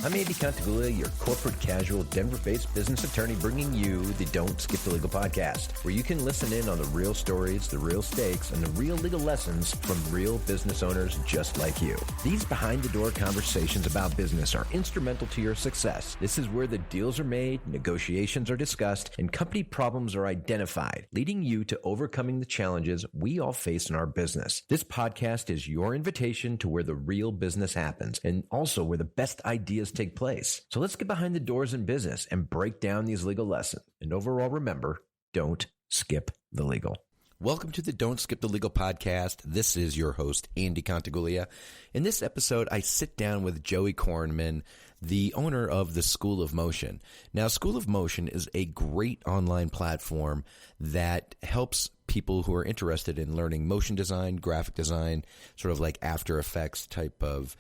I'm Andy Contaguglia, your corporate casual Denver-based business attorney, bringing you the Don't Skip the Legal podcast, where you can listen in on the real stories, the real stakes, and the real legal lessons from real business owners just like you. These behind-the-door conversations about business are instrumental to your success. This is where the deals are made, negotiations are discussed, and company problems are identified, leading you to overcoming the challenges we all face in our business. This podcast is your invitation to where the real business happens, and also where the best ideas take place. So let's get behind the doors in business and break down these legal lessons. And overall, remember, don't skip the legal. Welcome to the Don't Skip the Legal podcast. This is your host, Andy Contaguglia. In this episode, I sit down with Joey Korenman, the owner of the School of Motion. Now, School of Motion is a great online platform that helps people who are interested in learning motion design, graphic design, sort of like After Effects type of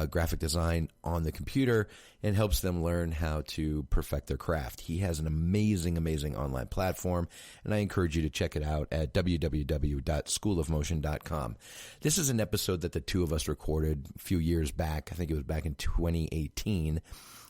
graphic design on the computer, and helps them learn how to perfect their craft. He has an amazing online platform, and I encourage you to check it out at www.schoolofmotion.com. This is an episode that the two of us recorded a few years back. I think it was back in 2018,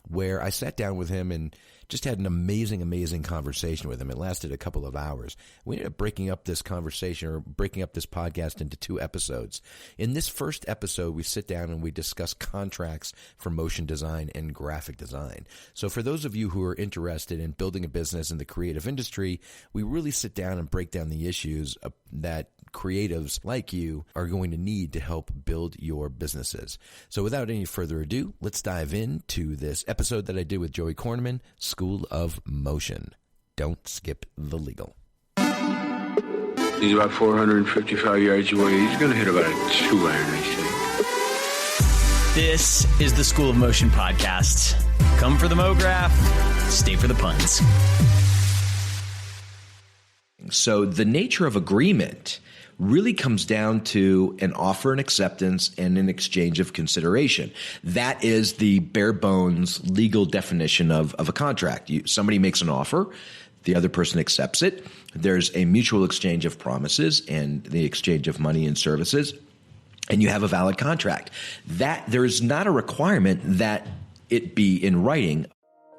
where I sat down with him and just had an amazing conversation with him. It lasted a couple of hours. We ended up breaking up this conversation, or breaking up this podcast, into two episodes. In this first episode, we sit down and we discuss contracts for motion design and graphic design. So for those of you who are interested in building a business in the creative industry, we really sit down and break down the issues that creatives like you are going to need to help build your businesses. So without any further ado, let's dive into this episode that I did with Joey Korenman, School of Motion. Don't skip the legal. He's about 455 yards away. He's going to hit about a 2-iron, I think. This is the School of Motion podcast. Come for the MoGraph, stay for the puns. So the nature of agreement really comes down to an offer and acceptance and an exchange of consideration. That is the bare bones legal definition of a contract. Somebody makes an offer, the other person accepts it. There's a mutual exchange of promises and the exchange of money and services, and you have a valid contract. That there is not a requirement that it be in writing.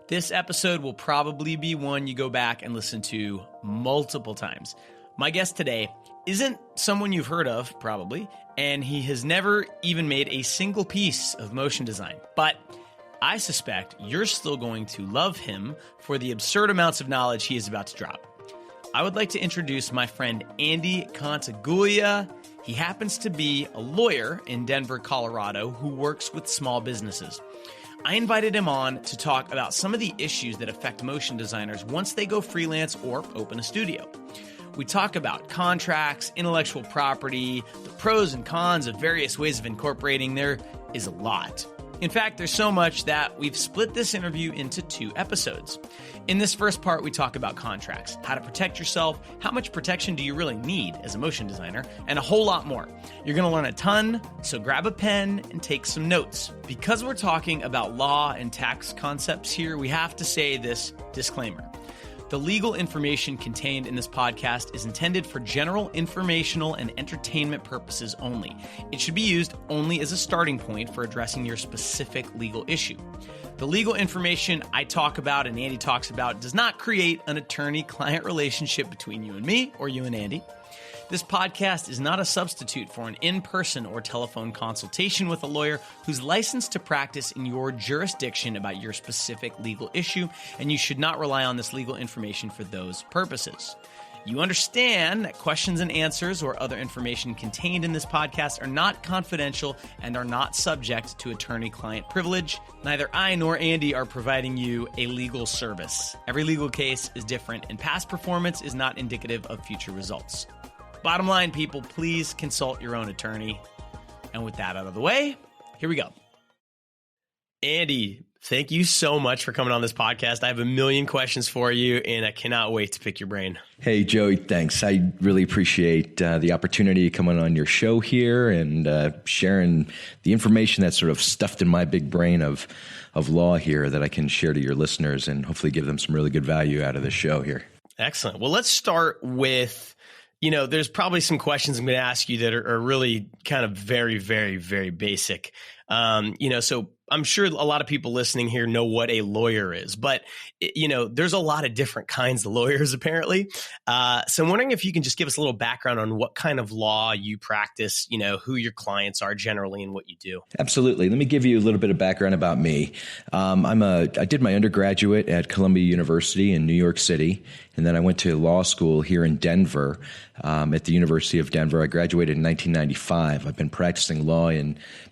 This episode will probably be one you go back and listen to multiple times. My guest today isn't someone you've heard of, probably, and he has never even made a single piece of motion design. But I suspect you're still going to love him for the absurd amounts of knowledge he is about to drop. I would like to introduce my friend Andy Contaguglia. He happens to be a lawyer in Denver, Colorado, who works with small businesses. I invited him on to talk about some of the issues that affect motion designers once they go freelance or open a studio. We talk about contracts, intellectual property, the pros and cons of various ways of incorporating. There is a lot. In fact, there's so much that we've split this interview into two episodes. In this first part, we talk about contracts, how to protect yourself, how much protection do you really need as a motion designer, and a whole lot more. You're going to learn a ton, so grab a pen and take some notes. Because we're talking about law and tax concepts here, we have to say this disclaimer. The legal information contained in this podcast is intended for general informational and entertainment purposes only. It should be used only as a starting point for addressing your specific legal issue. The legal information I talk about and Andy talks about does not create an attorney-client relationship between you and me or you and Andy. This podcast is not a substitute for an in-person or telephone consultation with a lawyer who's licensed to practice in your jurisdiction about your specific legal issue, and you should not rely on this legal information for those purposes. You understand that questions and answers or other information contained in this podcast are not confidential and are not subject to attorney-client privilege. Neither I nor Andy are providing you a legal service. Every legal case is different, and past performance is not indicative of future results. Bottom line, people, please consult your own attorney. And with that out of the way, here we go. Andy, thank you so much for coming on this podcast. I have a million questions for you, and I cannot wait to pick your brain. Hey, Joey, thanks. I really appreciate the opportunity coming on your show here and sharing the information that's sort of stuffed in my big brain of law here that I can share to your listeners and hopefully give them some really good value out of the show here. Excellent. Well, let's start with, there's probably some questions I'm going to ask you that are really kind of very, very, very basic. So I'm sure a lot of people listening here know what a lawyer is, but there's a lot of different kinds of lawyers apparently. So I'm wondering if you can just give us a little background on what kind of law you practice, who your clients are generally and what you do. Absolutely. Let me give you a little bit of background about me. I did my undergraduate at Columbia University in New York City, and then I went to law school here in Denver at the University of Denver. I graduated in 1995. I've been practicing law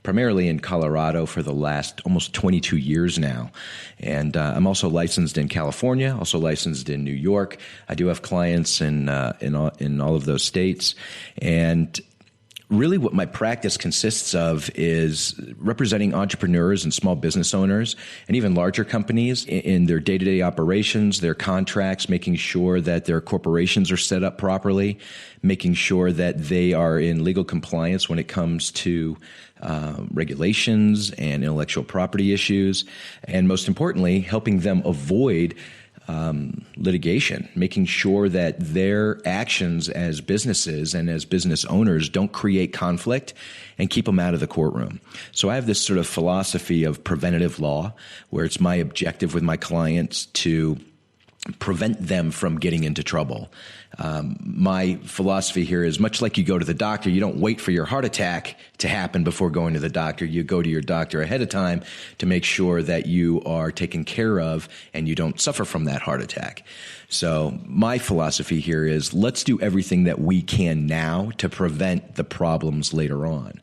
primarily in Colorado for the last almost 22 years now. And I'm also licensed in California, also licensed in New York. I do have clients in all of those states. And really what my practice consists of is representing entrepreneurs and small business owners and even larger companies in their day-to-day operations, their contracts, making sure that their corporations are set up properly, making sure that they are in legal compliance when it comes to regulations and intellectual property issues, and most importantly, helping them avoid litigation, making sure that their actions as businesses and as business owners don't create conflict and keep them out of the courtroom. So I have this sort of philosophy of preventative law where it's my objective with my clients to prevent them from getting into trouble. My philosophy here is much like you go to the doctor, you don't wait for your heart attack to happen before going to the doctor. You go to your doctor ahead of time to make sure that you are taken care of and you don't suffer from that heart attack. So my philosophy here is let's do everything that we can now to prevent the problems later on.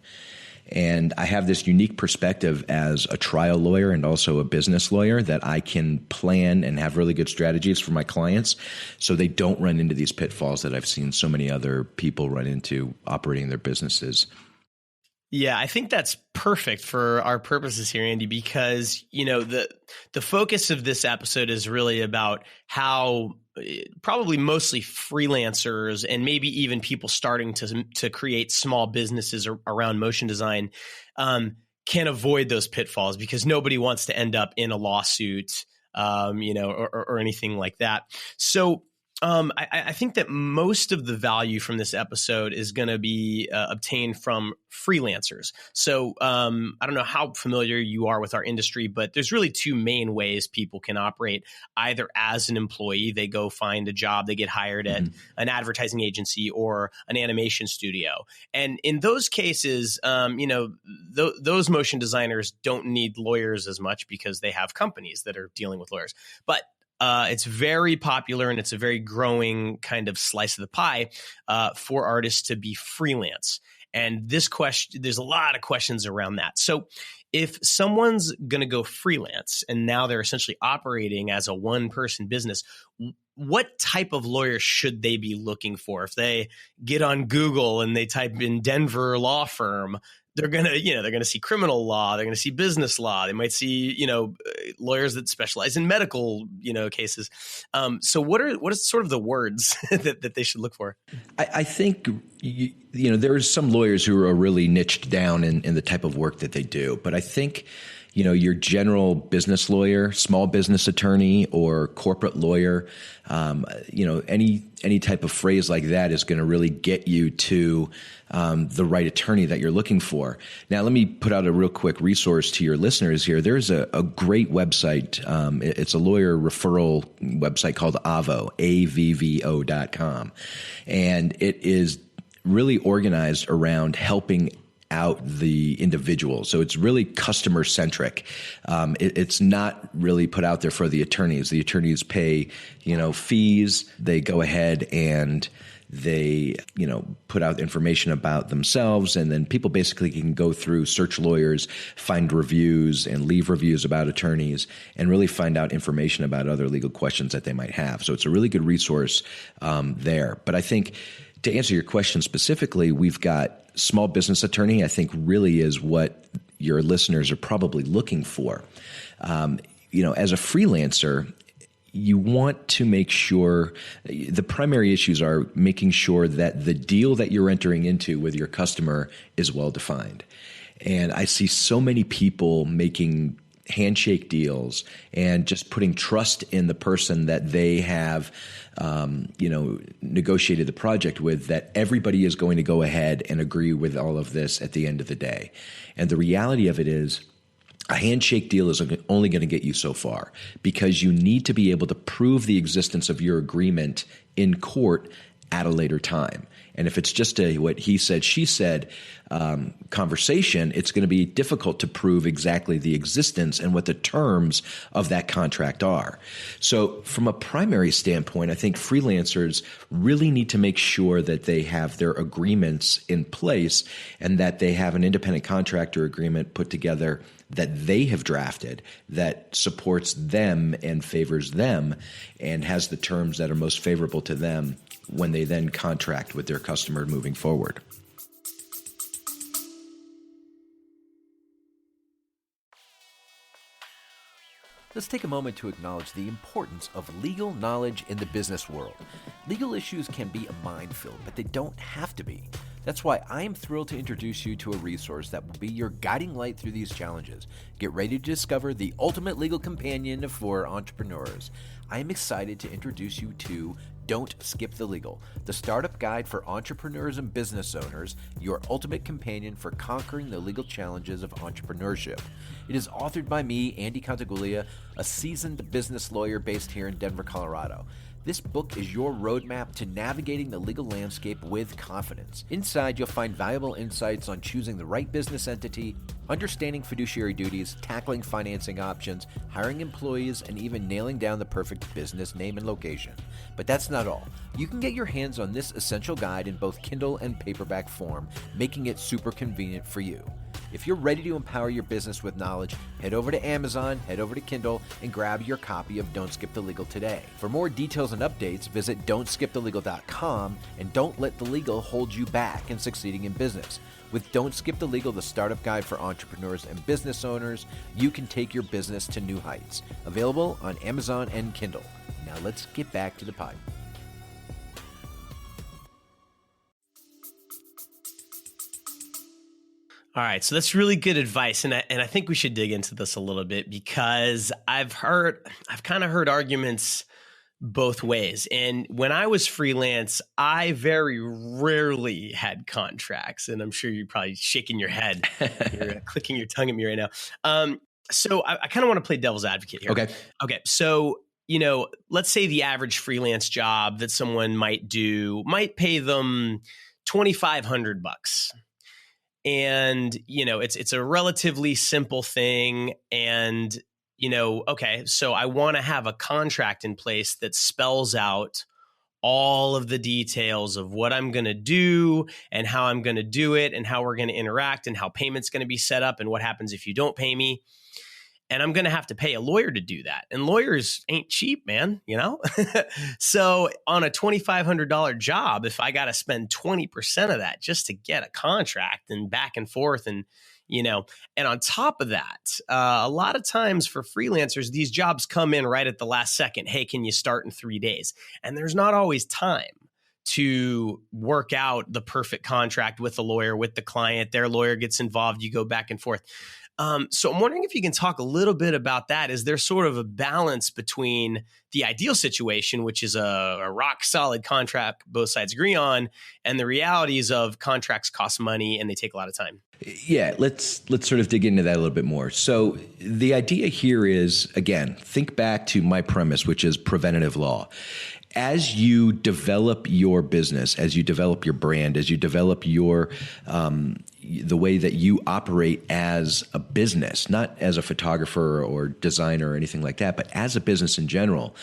And I have this unique perspective as a trial lawyer and also a business lawyer that I can plan and have really good strategies for my clients so they don't run into these pitfalls that I've seen so many other people run into operating their businesses. Yeah, I think that's perfect for our purposes here, Andy, because, the focus of this episode is really about how probably mostly freelancers and maybe even people starting to create small businesses around motion design can avoid those pitfalls because nobody wants to end up in a lawsuit, or anything like that. So I think that most of the value from this episode is going to be obtained from freelancers. So I don't know how familiar you are with our industry, but there's really two main ways people can operate. Either as an employee, they go find a job, they get hired at an advertising agency or an animation studio. And in those cases, those motion designers don't need lawyers as much because they have companies that are dealing with lawyers. But it's very popular and it's a very growing kind of slice of the pie for artists to be freelance. And there's a lot of questions around that. So if someone's going to go freelance and now they're essentially operating as a one-person business, what type of lawyer should they be looking for? If they get on Google and they type in Denver law firm, they're going to see criminal law. They're going to see business law. They might see, lawyers that specialize in medical, cases. So what are sort of the words that they should look for? I think, there's some lawyers who are really niched down in the type of work that they do. But I think, your general business lawyer, small business attorney, or corporate lawyer, any type of phrase like that is going to really get you to the right attorney that you're looking for. Now, let me put out a real quick resource to your listeners here. There's a great website. It's a lawyer referral website called Avvo, AVVO.com. And it is really organized around helping out the individual. So it's really customer centric. It's not really put out there for the attorneys. The attorneys pay, fees. They go ahead and they, put out information about themselves, and then people basically can go through, search lawyers, find reviews and leave reviews about attorneys, and really find out information about other legal questions that they might have. So it's a really good resource there. But I think to answer your question specifically, we've got small business attorney, I think really is what your listeners are probably looking for. As a freelancer, you want to make sure the primary issues are making sure that the deal that you're entering into with your customer is well defined. And I see so many people making handshake deals and just putting trust in the person that they have negotiated the project with, that everybody is going to go ahead and agree with all of this at the end of the day. And the reality of it is, A handshake deal is only going to get you so far because you need to be able to prove the existence of your agreement in court at a later time. And if it's just a what he said, she said conversation, it's going to be difficult to prove exactly the existence and what the terms of that contract are. So from a primary standpoint, I think freelancers really need to make sure that they have their agreements in place and that they have an independent contractor agreement put together that they have drafted that supports them and favors them and has the terms that are most favorable to them when they then contract with their customer moving forward. Let's take a moment to acknowledge the importance of legal knowledge in the business world. Legal issues can be a minefield, but they don't have to be. That's why I am thrilled to introduce you to a resource that will be your guiding light through these challenges. Get ready to discover the ultimate legal companion for entrepreneurs. I am excited to introduce you to Don't Skip the Legal, the startup guide for entrepreneurs and business owners, your ultimate companion for conquering the legal challenges of entrepreneurship. It is authored by me, Andy Contaguglia, a seasoned business lawyer based here in Denver, Colorado. This book is your roadmap to navigating the legal landscape with confidence. Inside, you'll find valuable insights on choosing the right business entity, understanding fiduciary duties, tackling financing options, hiring employees, and even nailing down the perfect business name and location. But that's not all. You can get your hands on this essential guide in both Kindle and paperback form, making it super convenient for you. If you're ready to empower your business with knowledge, head over to Amazon, head over to Kindle, and grab your copy of Don't Skip the Legal today. For more details and updates, visit don'tskipthelegal.com, and don't let the legal hold you back in succeeding in business. With Don't Skip the Legal, the startup guide for entrepreneurs and business owners, you can take your business to new heights. Available on Amazon and Kindle. Now let's get back to the pod. All right, so that's really good advice, and I think we should dig into this a little bit because I've kind of heard arguments both ways. And when I was freelance, I very rarely had contracts, and I'm sure you're probably shaking your head, you're clicking your tongue at me right now. So I kind of want to play devil's advocate here. Okay. So let's say the average freelance job that someone might do might pay them $2,500. And, it's a relatively simple thing. And, okay, so I want to have a contract in place that spells out all of the details of what I'm going to do and how I'm going to do it and how we're going to interact and how payment's going to be set up and what happens if you don't pay me. And I'm going to have to pay a lawyer to do that. And lawyers ain't cheap, man, So on a $2,500 job, if I got to spend 20% of that just to get a contract and back and forth and on top of that, a lot of times for freelancers, these jobs come in right at the last second. Hey, can you start in 3 days? And there's not always time to work out the perfect contract with the lawyer, with the client. Their lawyer gets involved. You go back and forth. So I'm wondering if you can talk a little bit about that. Is there sort of a balance between the ideal situation, which is a rock solid contract both sides agree on, and the realities of contracts cost money and they take a lot of time? Yeah, let's sort of dig into that a little bit more. So the idea here is, again, think back to my premise, which is preventative law. As you develop your business, as you develop your brand, as you develop your the way that you operate as a business, not as a photographer or designer or anything like that, but as a business in general,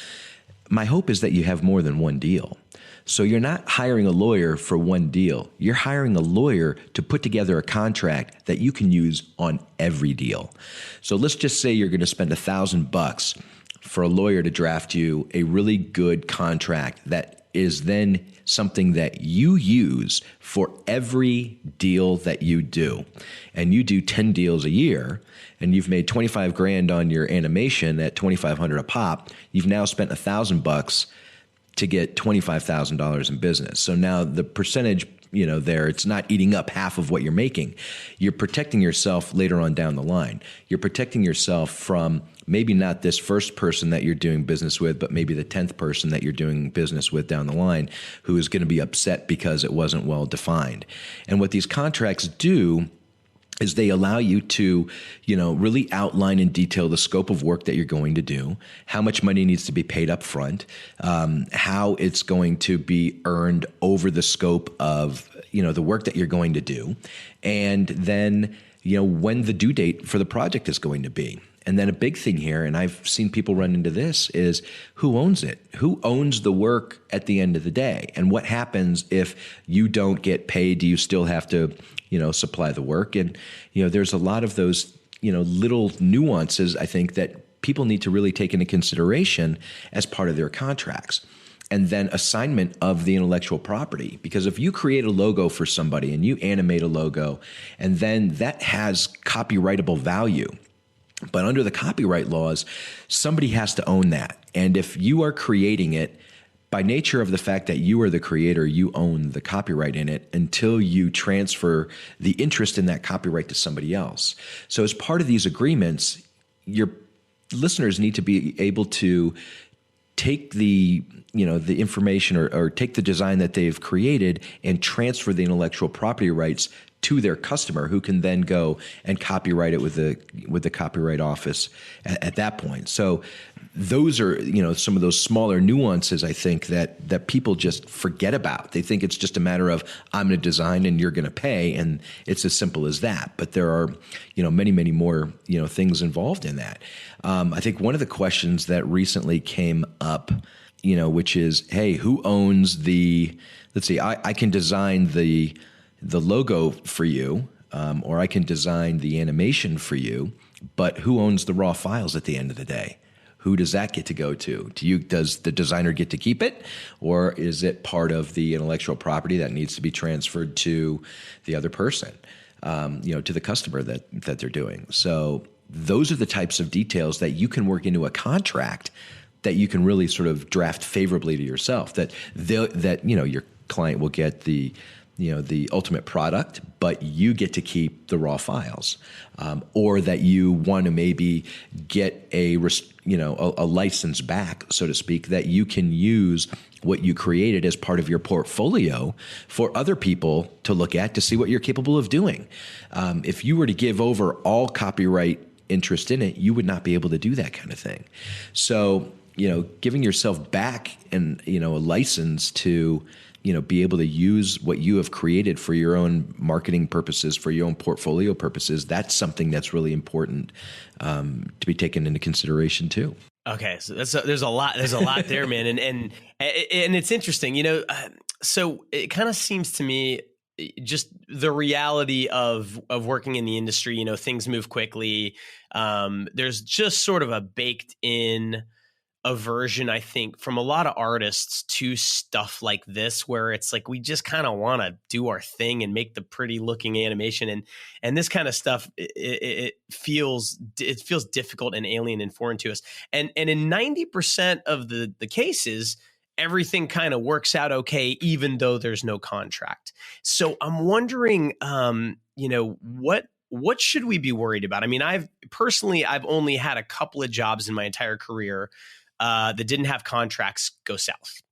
my hope is that you have more than one deal. So you're not hiring a lawyer for one deal. You're hiring a lawyer to put together a contract that you can use on every deal. So let's just say you're going to spend $1,000 for a lawyer to draft you a really good contract that is then something that you use for every deal that you do. And you do 10 deals a year and you've made 25 grand on your animation at $2,500 a pop. You've now spent $1,000 to get $25,000 in business. So now the percentage, there, it's not eating up half of what you're making. You're protecting yourself later on down the line. You're protecting yourself from maybe not this first person that you're doing business with, but maybe the 10th person that you're doing business with down the line who is going to be upset because it wasn't well defined. And what these contracts do is they allow you to, really outline in detail the scope of work that you're going to do, how much money needs to be paid up front, how it's going to be earned over the scope of, the work that you're going to do, and then, when the due date for the project is going to be. And then a big thing here, and I've seen people run into this, is who owns it? Who owns the work at the end of the day? And what happens if you don't get paid? Do you still have to, supply the work? And, there's a lot of those, little nuances, I think, that people need to really take into consideration as part of their contracts. And then assignment of the intellectual property. Because if you create a logo for somebody and you animate a logo, and then that has copyrightable value, but under the copyright laws, somebody has to own that. And if you are creating it, by nature of the fact that you are the creator, you own the copyright in it until you transfer the interest in that copyright to somebody else. So as part of these agreements, your listeners need to be able to take the information or take the design that they've created and transfer the intellectual property rights to their customer, who can then go and copyright it with the Copyright Office at that point. So those are, some of those smaller nuances, I think, that people just forget about. They think it's just a matter of, I'm going to design and you're going to pay, and it's as simple as that. But there are, many, many more, things involved in that. I think one of the questions that recently came up, which is, hey, who owns let's see, I can design the logo for you, or I can design the animation for you, but who owns the raw files at the end of the day? Who does that get to go to? Does the designer get to keep it, or is it part of the intellectual property that needs to be transferred to the other person, to the customer that they're doing? So those are the types of details that you can work into a contract that you can really sort of draft favorably to yourself, that your client will get the ultimate product, but you get to keep the raw files, or that you want to maybe get a license back, so to speak, that you can use what you created as part of your portfolio for other people to look at to see what you're capable of doing. If you were to give over all copyright interest in it, you would not be able to do that kind of thing. So, giving yourself back and, a license to be able to use what you have created for your own marketing purposes, for your own portfolio purposes, that's something that's really important to be taken into consideration too. Okay, so there's a lot there, man, and it's interesting, so it kind of seems to me, just the reality of working in the industry, things move quickly. There's just sort of a baked in aversion, I think, from a lot of artists to stuff like this, where it's like we just kind of want to do our thing and make the pretty looking animation, and this kind of stuff it feels difficult and alien and foreign to us. And in 90% of the cases, everything kind of works out okay, even though there's no contract. So I'm wondering, what should we be worried about? I mean, I've only had a couple of jobs in my entire career that didn't have contracts go south.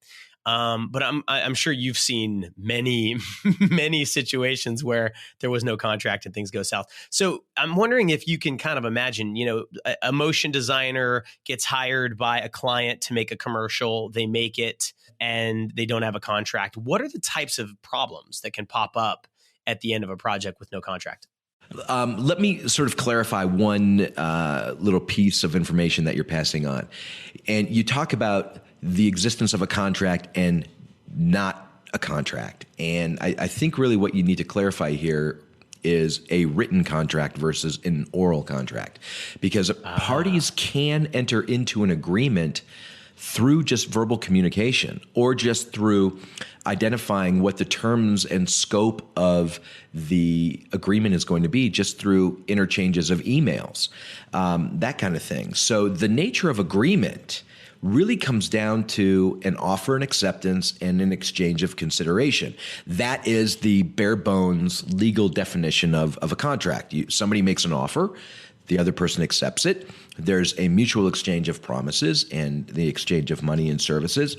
But I'm sure you've seen many, many situations where there was no contract and things go south. So I'm wondering if you can kind of imagine, a motion designer gets hired by a client to make a commercial, they make it, and they don't have a contract. What are the types of problems that can pop up at the end of a project with no contract? Let me sort of clarify one little piece of information that you're passing on. And you talk about the existence of a contract and not a contract. And I think really what you need to clarify here is a written contract versus an oral contract. Because parties can enter into an agreement through just verbal communication, or just through identifying what the terms and scope of the agreement is going to be, just through interchanges of emails, that kind of thing. So the nature of agreement really comes down to an offer and acceptance and an exchange of consideration. That is the bare bones legal definition of a contract. Somebody makes an offer, the other person accepts it. There's a mutual exchange of promises and the exchange of money and services,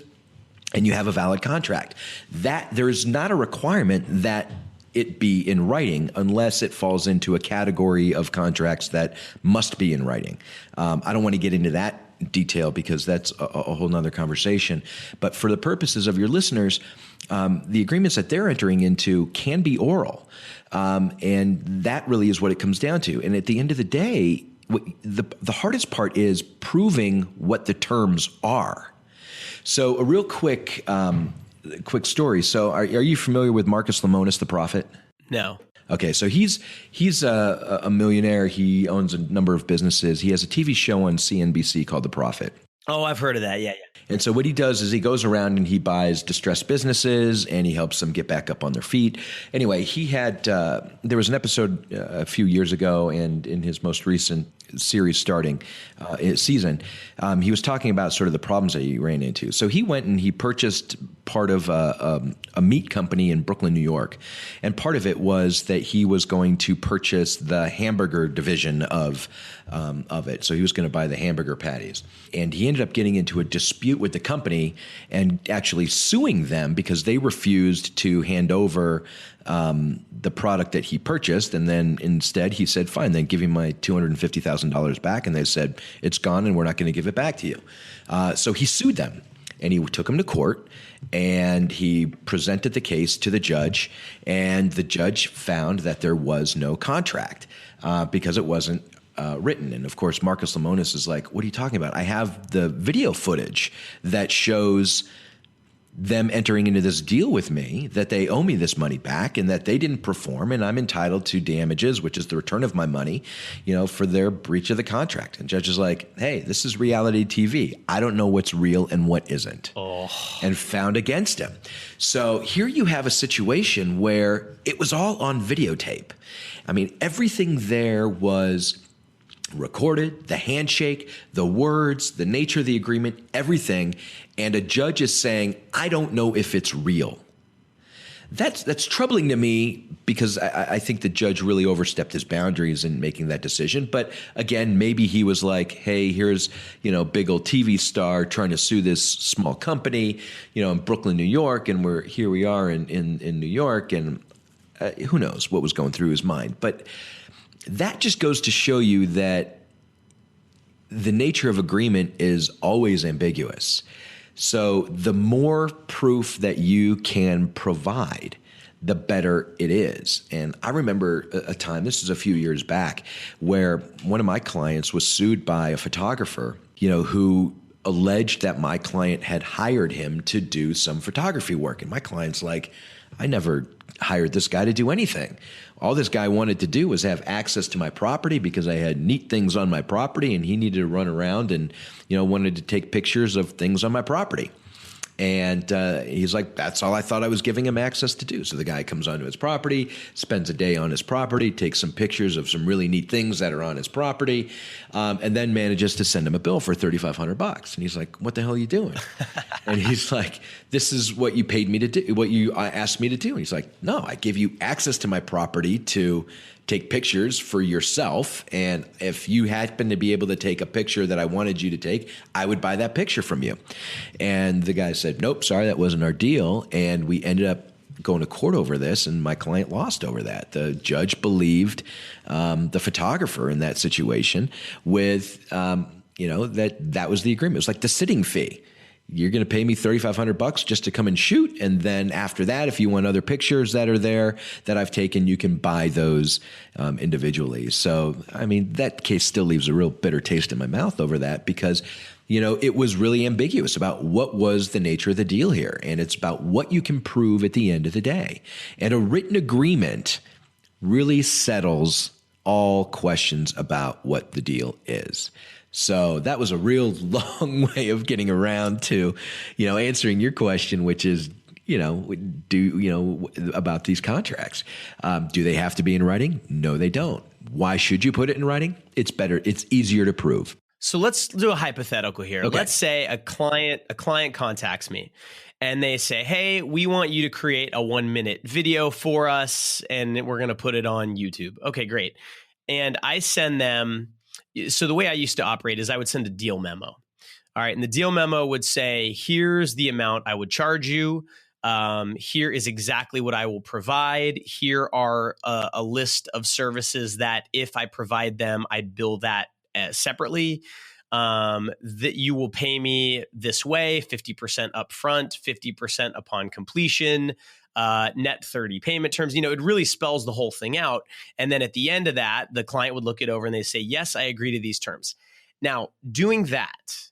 and you have a valid contract. That there's not a requirement that it be in writing unless it falls into a category of contracts that must be in writing. I don't want to get into that detail because that's a whole nother conversation. But for the purposes of your listeners, the agreements that they're entering into can be oral. And that really is what it comes down to. And at the end of the day, the hardest part is proving what the terms are. So a real quick story. So are you familiar with Marcus Lemonis, the prophet? No. Okay, so he's a millionaire. He owns a number of businesses. He has a TV show on CNBC called The Prophet. Oh, I've heard of that. Yeah. And so what he does is he goes around and he buys distressed businesses and he helps them get back up on their feet. Anyway, he had there was an episode a few years ago, and in his most recent series starting season, he was talking about sort of the problems that he ran into. So he went and he purchased part of a meat company in Brooklyn, New York. And part of it was that he was going to purchase the hamburger division of it. So he was going to buy the hamburger patties. And he ended up getting into a dispute with the company and actually suing them because they refused to hand over the product that he purchased. And then instead he said, fine, then give me my $250,000 back. And they said, it's gone and we're not going to give it back to you. So he sued them. And he took him to court, and he presented the case to the judge, and the judge found that there was no contract because it wasn't written. And of course, Marcus Lemonis is like, what are you talking about? I have the video footage that shows them entering into this deal with me, that they owe me this money back and that they didn't perform, and I'm entitled to damages, which is the return of my money, for their breach of the contract. And judge is like, hey, this is reality TV. I don't know what's real and what isn't. And found against him. So here you have a situation where it was all on videotape. I mean, everything there was recorded, the handshake, the words, the nature of the agreement, everything. And a judge is saying, I don't know if it's real. That's troubling to me because I think the judge really overstepped his boundaries in making that decision. But again, maybe he was like, hey, here's, big old TV star trying to sue this small company, in Brooklyn, New York. And here we are in New York. And who knows what was going through his mind. But that just goes to show you that the nature of agreement is always ambiguous. So the more proof that you can provide, the better it is. And I remember a time, this is a few years back, where one of my clients was sued by a photographer, who alleged that my client had hired him to do some photography work. And my client's like, I never hired this guy to do anything. All this guy wanted to do was have access to my property because I had neat things on my property, and he needed to run around and, wanted to take pictures of things on my property. And he's like, that's all I thought I was giving him access to do. So the guy comes onto his property, spends a day on his property, takes some pictures of some really neat things that are on his property, and then manages to send him a bill for $3,500. And he's like, what the hell are you doing? And he's like, this is what you paid me to do, what you asked me to do. And he's like, no, I give you access to my property to take pictures for yourself. And if you happen to be able to take a picture that I wanted you to take, I would buy that picture from you. And the guy said, nope, sorry, that wasn't our deal. And we ended up going to court over this, and my client lost over that. The judge believed the photographer in that situation with, that was the agreement. It was like the sitting fee. You're going to pay me $3,500 just to come and shoot. And then after that, if you want other pictures that are there that I've taken, you can buy those individually. So, I mean, that case still leaves a real bitter taste in my mouth over that because, it was really ambiguous about what was the nature of the deal here. And it's about what you can prove at the end of the day. And a written agreement really settles all questions about what the deal is. So that was a real long way of getting around to, answering your question, which is, about these contracts. Do they have to be in writing? No, they don't. Why should you put it in writing? It's better. It's easier to prove. So let's do a hypothetical here. Okay. Let's say a client contacts me and they say, hey, we want you to create a 1-minute video for us and we're going to put it on YouTube. Okay, great. And I send them. So the way I used to operate is I would send a deal memo. All right. And the deal memo would say, here's the amount I would charge you. Here is exactly what I will provide. Here are a list of services that if I provide them, I bill that separately. That you will pay me this way, 50% upfront, 50% upon completion, net 30 payment terms. It really spells the whole thing out. And then at the end of that, the client would look it over and they say, yes, I agree to these terms. Now, doing that,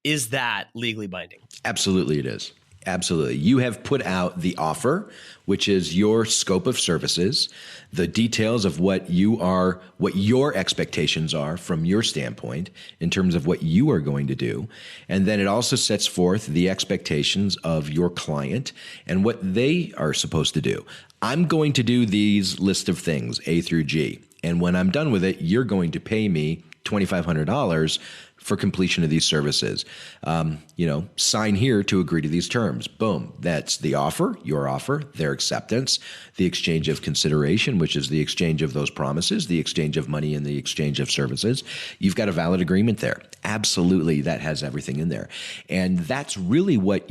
is that legally binding? Absolutely, it is. Absolutely. You have put out the offer, which is your scope of services, the details of what your expectations are from your standpoint in terms of what you are going to do. And then it also sets forth the expectations of your client and what they are supposed to do. I'm going to do these list of things, A through G. And when I'm done with it, you're going to pay me $2,500 for completion of these services. Sign here to agree to these terms. Boom. That's the offer, your offer, their acceptance, the exchange of consideration, which is the exchange of those promises, the exchange of money and the exchange of services. You've got a valid agreement there. Absolutely. That has everything in there. And that's really what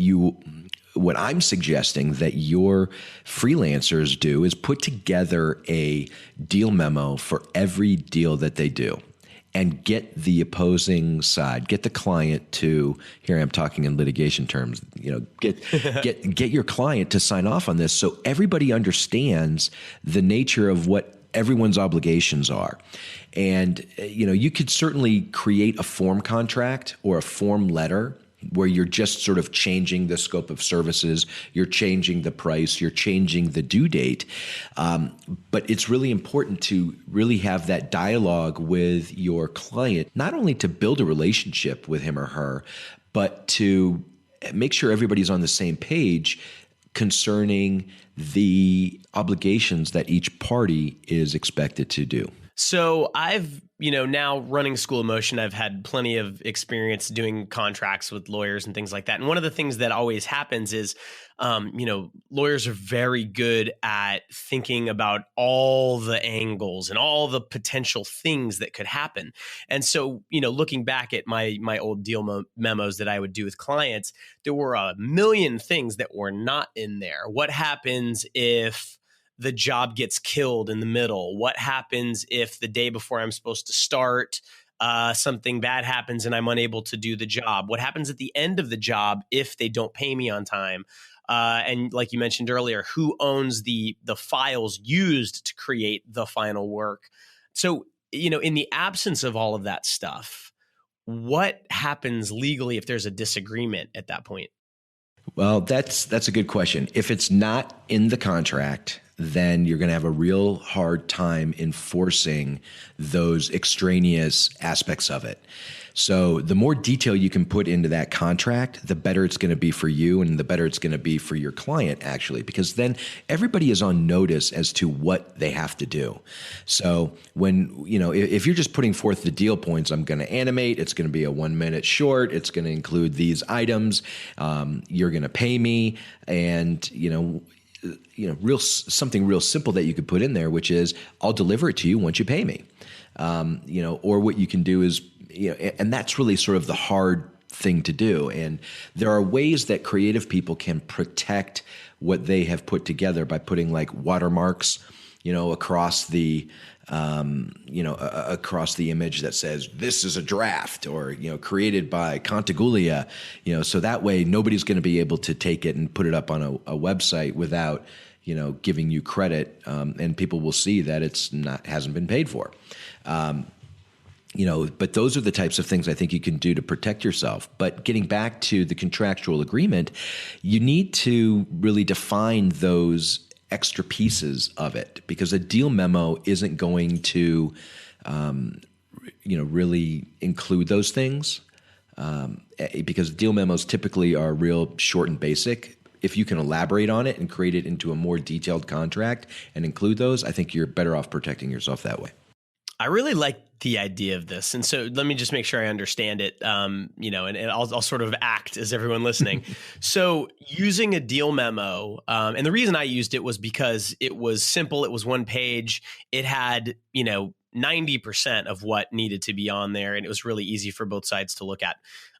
I'm suggesting that your freelancers do is put together a deal memo for every deal that they do. And get the opposing side, get the client to, here I'm talking in litigation terms, get your client to sign off on this so everybody understands the nature of what everyone's obligations are. And, you could certainly create a form contract or a form letter where you're just sort of changing the scope of services, you're changing the price, you're changing the due date. But it's really important to really have that dialogue with your client, not only to build a relationship with him or her, but to make sure everybody's on the same page concerning the obligations that each party is expected to do. So I've, now running School of Motion, I've had plenty of experience doing contracts with lawyers and things like that. And one of the things that always happens is, lawyers are very good at thinking about all the angles and all the potential things that could happen. And so, looking back at my old deal memos that I would do with clients, there were a million things that were not in there. What happens if the job gets killed in the middle? What happens if the day before I'm supposed to start, something bad happens and I'm unable to do the job? What happens at the end of the job if they don't pay me on time? And like you mentioned earlier, who owns the files used to create the final work? So, in the absence of all of that stuff, what happens legally if there's a disagreement at that point? Well, that's a good question. If it's not in the contract, then you're going to have a real hard time enforcing those extraneous aspects of it. So the more detail you can put into that contract, the better it's going to be for you and the better it's going to be for your client, actually, because then everybody is on notice as to what they have to do. So when, if you're just putting forth the deal points, I'm going to animate, it's going to be a 1-minute short, it's going to include these items, you're going to pay me, and, something real simple that you could put in there, which is I'll deliver it to you once you pay me. Or what you can do is, and that's really sort of the hard thing to do. And there are ways that creative people can protect what they have put together by putting like watermarks, across the, across the image that says this is a draft or, created by Contaguglia, so that way nobody's going to be able to take it and put it up on a website without, giving you credit. And people will see that hasn't been paid for. But those are the types of things I think you can do to protect yourself. But getting back to the contractual agreement, you need to really define those extra pieces of it, because a deal memo isn't going to, really include those things, because deal memos typically are real short and basic. If you can elaborate on it and create it into a more detailed contract and include those, I think you're better off protecting yourself that way. I really like the idea of this. And so let me just make sure I understand it, and I'll sort of act as everyone listening. So using a deal memo, and the reason I used it was because it was simple. It was one page. It had, 90% of what needed to be on there. And it was really easy for both sides to look at.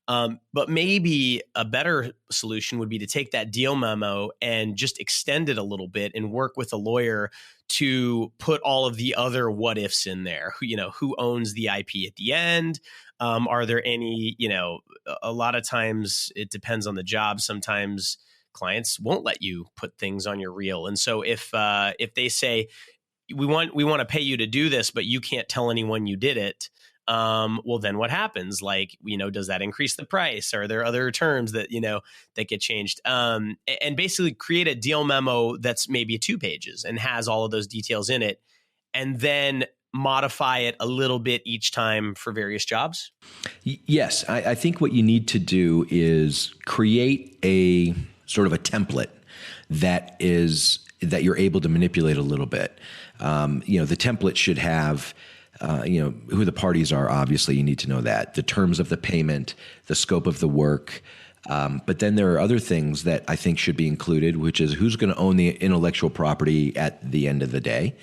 But maybe a better solution would be to take that deal memo and just extend it a little bit and work with a lawyer to put all of the other what ifs in there. Who owns the IP at the end? Are there any, a lot of times it depends on the job. Sometimes clients won't let you put things on your reel. And so if they say, we want to pay you to do this, but you can't tell anyone you did it, well, then what happens? Like, does that increase the price? Are there other terms that, that get changed? And basically create a deal memo that's maybe 2 pages and has all of those details in it, and then modify it a little bit each time for various jobs? Yes. I think what you need to do is create a sort of a template that you're able to manipulate a little bit. The template should have, who the parties are. Obviously, you need to know that, the terms of the payment, the scope of the work. But then there are other things that I think should be included, which is who's going to own the intellectual property at the end of the day,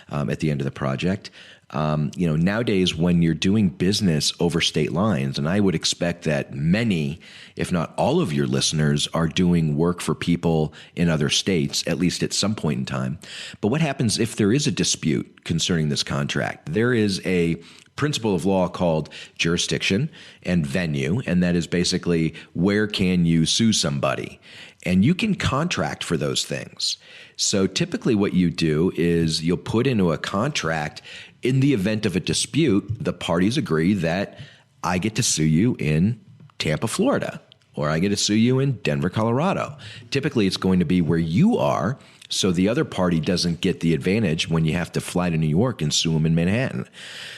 at the end of the project. Nowadays when you're doing business over state lines, and I would expect that many, if not all of your listeners are doing work for people in other states, at least at some point in time. But what happens if there is a dispute concerning this contract? There is a principle of law called jurisdiction and venue, and that is basically where can you sue somebody? And you can contract for those things. So typically what you do is you'll put into a contract, in the event of a dispute, the parties agree that I get to sue you in Tampa, Florida, or I get to sue you in Denver, Colorado. Typically it's going to be where you are, so the other party doesn't get the advantage when you have to fly to New York and sue them in Manhattan.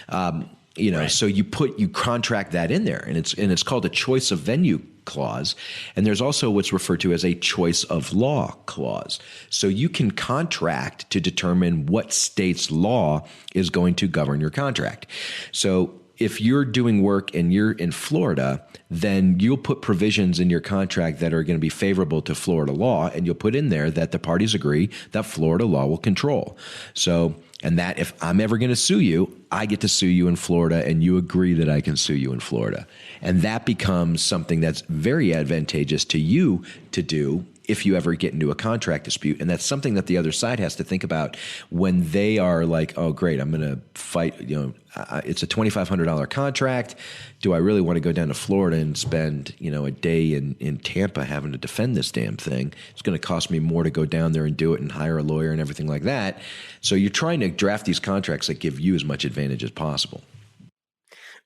Right. So you contract that in there, and it's called a choice of venue clause. And there's also what's referred to as a choice of law clause. So you can contract to determine what state's law is going to govern your contract. So if you're doing work and you're in Florida, then you'll put provisions in your contract that are going to be favorable to Florida law, and you'll put in there that the parties agree that Florida law will control. So, and that if I'm ever going to sue you, I get to sue you in Florida, and you agree that I can sue you in Florida. And that becomes something that's very advantageous to you to do if you ever get into a contract dispute. And that's something that the other side has to think about when they are like, oh, great, I'm going to fight, it's a $2,500 contract. Do I really want to go down to Florida and spend, a day in Tampa having to defend this damn thing? It's going to cost me more to go down there and do it and hire a lawyer and everything like that. So you're trying to draft these contracts that give you as much advantage as possible.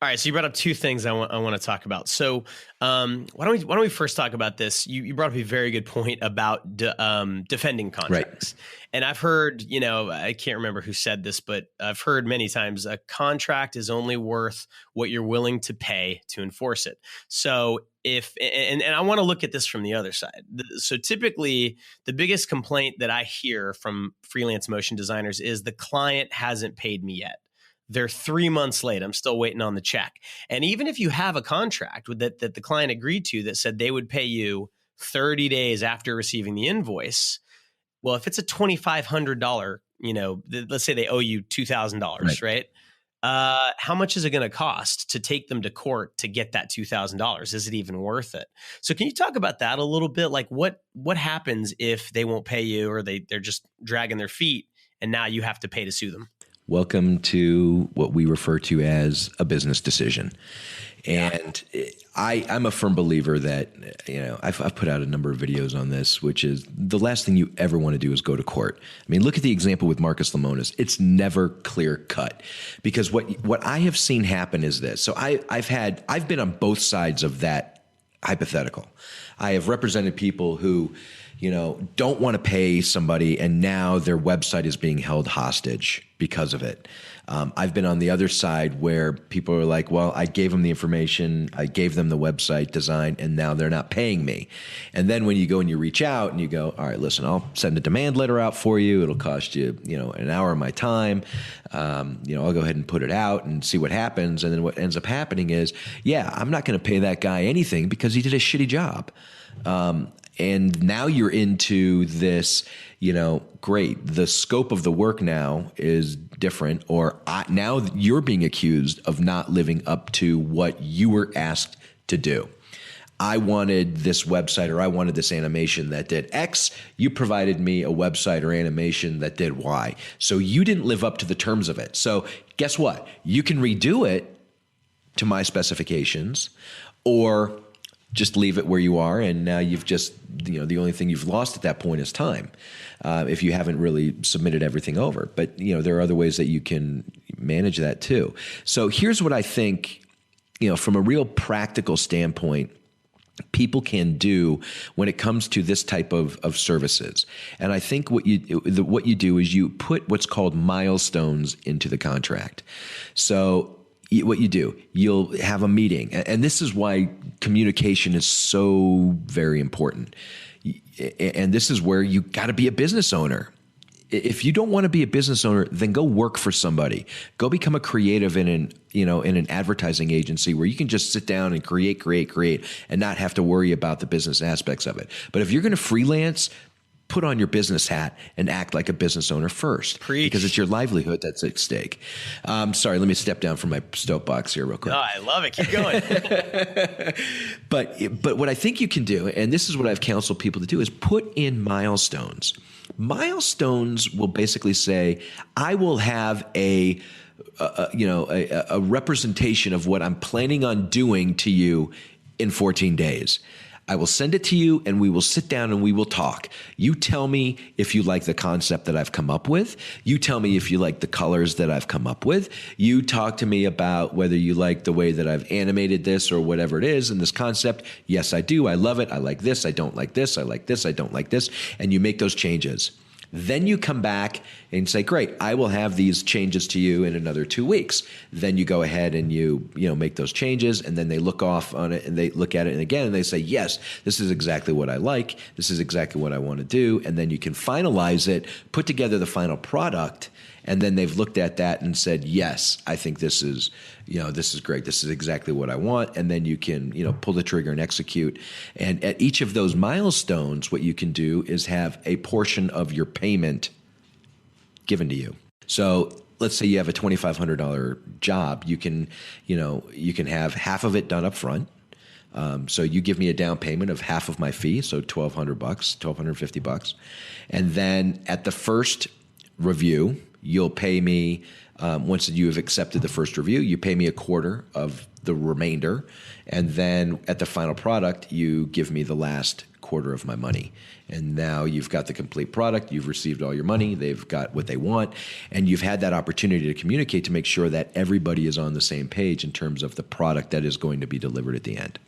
All right, so you brought up 2 things I want to talk about. So why don't we first talk about this? You brought up a very good point about defending contracts. Right. And I've heard, I can't remember who said this, but I've heard many times a contract is only worth what you're willing to pay to enforce it. So and I want to look at this from the other side. So typically the biggest complaint that I hear from freelance motion designers is the client hasn't paid me yet. They're 3 months late. I'm still waiting on the check. And even if you have a contract that the client agreed to that said they would pay you 30 days after receiving the invoice, well, if it's a $2,500, let's say they owe you $2,000, right? How much is it going to cost to take them to court to get that $2,000? Is it even worth it? So can you talk about that a little bit? Like what happens if they won't pay you, or they're just dragging their feet and now you have to pay to sue them? Welcome to what we refer to as a business decision. And I'm a firm believer that, I've put out a number of videos on this, which is the last thing you ever want to do is go to court. I mean, look at the example with Marcus Lemonis. It's never clear cut, because what I have seen happen is this. So I've been on both sides of that hypothetical. I have represented people who, don't want to pay somebody, and now their website is being held hostage because of it. I've been on the other side where people are like, well, I gave them the information, I gave them the website design, and now they're not paying me. And then when you go and you reach out and you go, all right, listen, I'll send a demand letter out for you. It'll cost you, an hour of my time. I'll go ahead and put it out and see what happens. And then what ends up happening is, I'm not going to pay that guy anything because he did a shitty job. And now you're into this, great. The scope of the work now is different, or now you're being accused of not living up to what you were asked to do. I wanted this website or I wanted this animation that did X. You provided me a website or animation that did Y. So you didn't live up to the terms of it. So guess what? You can redo it to my specifications, or just leave it where you are, and now you've just, the only thing you've lost at that point is time, if you haven't really submitted everything over. But, there are other ways that you can manage that too. So here's what I think, from a real practical standpoint, people can do when it comes to this type of services. And I think what you do is you put what's called milestones into the contract. So what you do, you'll have a meeting. And this is why communication is so very important. And this is where you got to be a business owner. If you don't want to be a business owner, then go work for somebody. Go become a creative in an advertising agency where you can just sit down and create, and not have to worry about the business aspects of it. But if you're going to freelance, put on your business hat and act like a business owner first. Preach. Because it's your livelihood that's at stake. Sorry, let me step down from my soapbox here real quick. No, I love it. Keep going. But what I think you can do, and this is what I've counseled people to do, is put in milestones. Milestones will basically say, I will have a representation of what I'm planning on doing to you in 14 days. I will send it to you, and we will sit down and we will talk. You tell me if you like the concept that I've come up with. You tell me if you like the colors that I've come up with. You talk to me about whether you like the way that I've animated this or whatever it is in this concept. Yes, I do. I love it. I like this. I don't like this. I like this. I don't like this. And you make those changes. Then you come back and say, great, I will have these changes to you in another 2 weeks. Then you go ahead and you make those changes, and then they look off on it and they look at it again and they say, yes, this is exactly what I like. This is exactly what I want to do. And then you can finalize it, put together the final product, and then they've looked at that and said, yes, I think this is great. This is exactly what I want. And then you can, pull the trigger and execute. And at each of those milestones, what you can do is have a portion of your payment given to you. So let's say you have a $2,500 job. You can have half of it done up front. So you give me a down payment of half of my fee, so $1,200, $1,250. And then at the first review, you'll pay me, once you have accepted the first review, you pay me a quarter of the remainder. And then at the final product, you give me the last quarter of my money. And now you've got the complete product. You've received all your money. They've got what they want. And you've had that opportunity to communicate to make sure that everybody is on the same page in terms of the product that is going to be delivered at the end.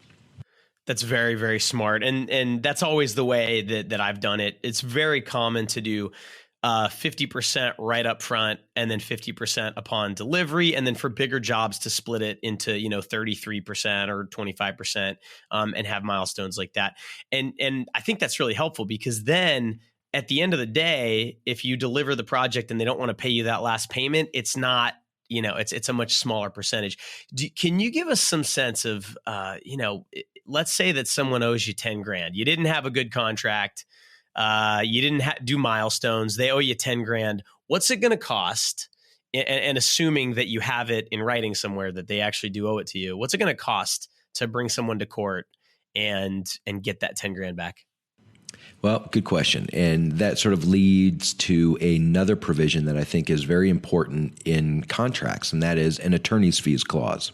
That's very, very smart. And that's always the way that I've done it. It's very common to do 50% right up front and then 50% upon delivery. And then for bigger jobs to split it into, 33% or 25% and have milestones like that. And I think that's really helpful, because then at the end of the day, if you deliver the project and they don't want to pay you that last payment, it's not, it's a much smaller percentage. Can you give us some sense of, let's say that someone owes you 10 grand. You didn't have a good contract. You didn't do milestones. They owe you 10 grand. What's it going to cost? And assuming that you have it in writing somewhere that they actually do owe it to you, what's it going to cost to bring someone to court and get that 10 grand back? Well, good question. And that sort of leads to another provision that I think is very important in contracts, and that is an attorney's fees clause.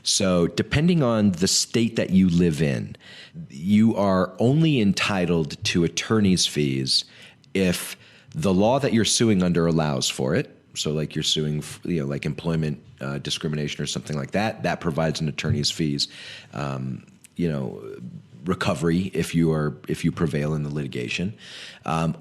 So depending on the state that you live in, you are only entitled to attorney's fees if the law that you're suing under allows for it. So like you're suing, like employment discrimination or something like that, that provides an attorney's fees, recovery if you prevail in the litigation,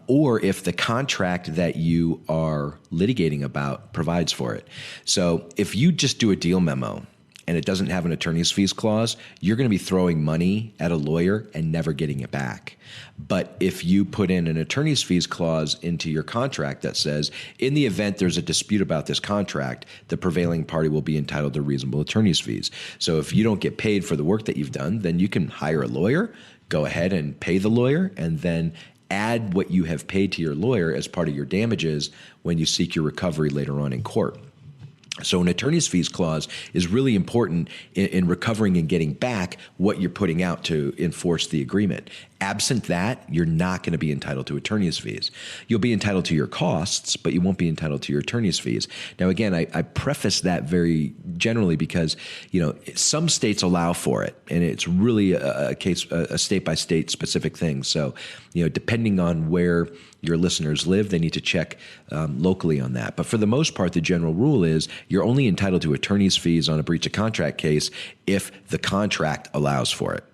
or if the contract that you are litigating about provides for it. So if you just do a deal memo and it doesn't have an attorney's fees clause, you're going to be throwing money at a lawyer and never getting it back. But if you put in an attorney's fees clause into your contract that says, in the event there's a dispute about this contract, the prevailing party will be entitled to reasonable attorney's fees. So if you don't get paid for the work that you've done, then you can hire a lawyer, go ahead and pay the lawyer, and then add what you have paid to your lawyer as part of your damages when you seek your recovery later on in court. So an attorney's fees clause is really important in recovering and getting back what you're putting out to enforce the agreement. Absent that, you're not going to be entitled to attorney's fees. You'll be entitled to your costs, but you won't be entitled to your attorney's fees. Now, again, I preface that very generally because, some states allow for it, and it's really a state-by-state specific thing. So, depending on where your listeners live, they need to check locally on that. But for the most part, the general rule is you're only entitled to attorney's fees on a breach of contract case if the contract allows for it.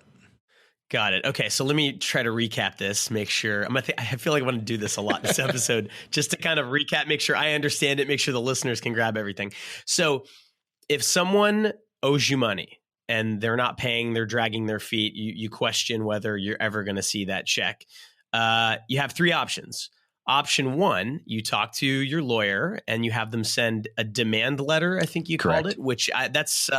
Got it. Okay, so let me try to recap this, make sure. I feel like I want to do this a lot in this episode, just to kind of recap, make sure I understand it, make sure the listeners can grab everything. So if someone owes you money and they're not paying, they're dragging their feet, you question whether you're ever going to see that check. You have three options. Option one, you talk to your lawyer and you have them send a demand letter, I think you called it, which that's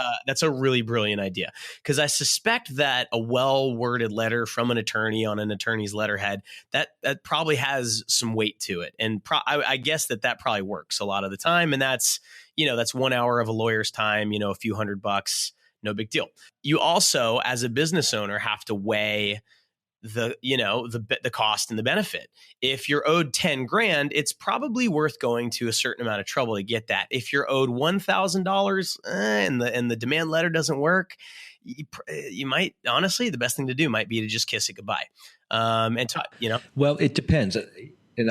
a really brilliant idea, because I suspect that a well-worded letter from an attorney on an attorney's letterhead, that probably has some weight to it. And I guess that probably works a lot of the time. And that's 1 hour of a lawyer's time, a few $100, no big deal. You also, as a business owner, have to weigh the cost and the benefit. If you're owed 10 grand, it's probably worth going to a certain amount of trouble to get that. If you're owed $1,000 and the demand letter doesn't work, you might, honestly, the best thing to do might be to just kiss it goodbye. Well, it depends. And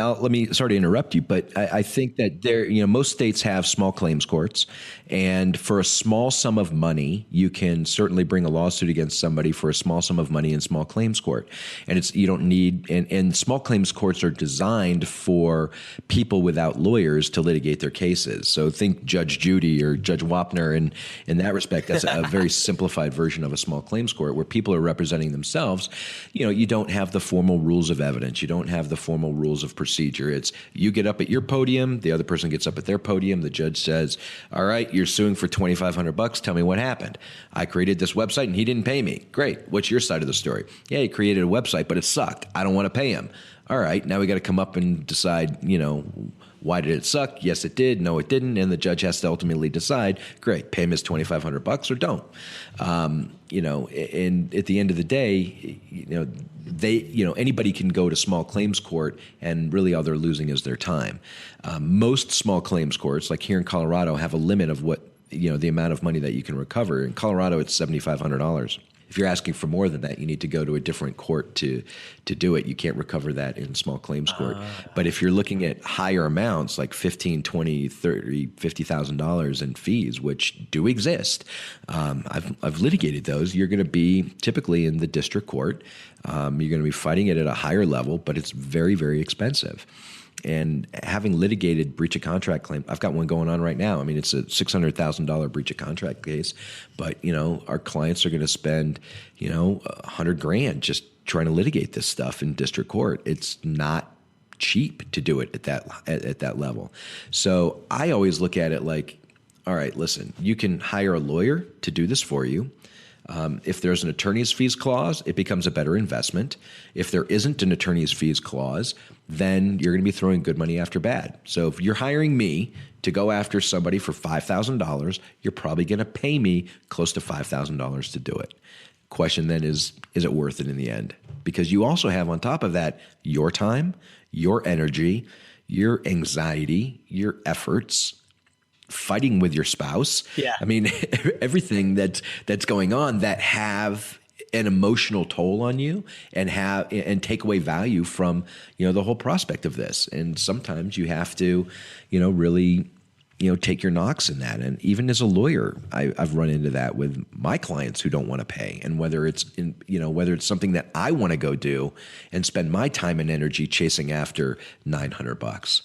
sorry to interrupt you, but I think that most states have small claims courts, and for a small sum of money, you can certainly bring a lawsuit against somebody for a small sum of money in small claims court. And you don't need, and small claims courts are designed for people without lawyers to litigate their cases. So think Judge Judy or Judge Wapner, and in that respect, that's a very simplified version of a small claims court where people are representing themselves. You don't have the formal rules of evidence. You don't have the formal rules of procedure. It's you get up at your podium, the other person gets up at their podium, the judge says, all right, you're suing for $2,500. Tell me what happened. I created this website and he didn't pay me. Great. What's your side of the story? Yeah, he created a website, but it sucked. I don't want to pay him. All right, now we got to come up and decide, why did it suck? Yes, it did. No, it didn't. And the judge has to ultimately decide, great, pay him his $2,500 or don't. And at the end of the day, anybody can go to small claims court, and really all they're losing is their time. Most small claims courts, like here in Colorado, have a limit of what, the amount of money that you can recover. In Colorado, it's $7,500. If you're asking for more than that, you need to go to a different court to do it. You can't recover that in small claims court. But if you're looking at higher amounts like $15,000, $20,000, $30,000, $50,000 in fees, which do exist, I've litigated those. You're going to be typically in the district court. You're going to be fighting it at a higher level, but it's very, very expensive. And having litigated breach of contract claim, I've got one going on right now. I mean, it's a $600,000 breach of contract case, but our clients are going to spend, $100,000 just trying to litigate this stuff in district court. It's not cheap to do it at that level. So I always look at it like, all right, listen, you can hire a lawyer to do this for you. If there's an attorney's fees clause, it becomes a better investment. If there isn't an attorney's fees clause, then you're going to be throwing good money after bad. So if you're hiring me to go after somebody for $5,000, you're probably going to pay me close to $5,000 to do it. Question then is it worth it in the end? Because you also have on top of that your time, your energy, your anxiety, your efforts, fighting with your spouse. Yeah. I mean, everything that's going on that have an emotional toll on you and take away value from, the whole prospect of this. And sometimes you have to, really, take your knocks in that. And even as a lawyer, I've run into that with my clients who don't want to pay. And whether it's something that I want to go do and spend my time and energy chasing after $900.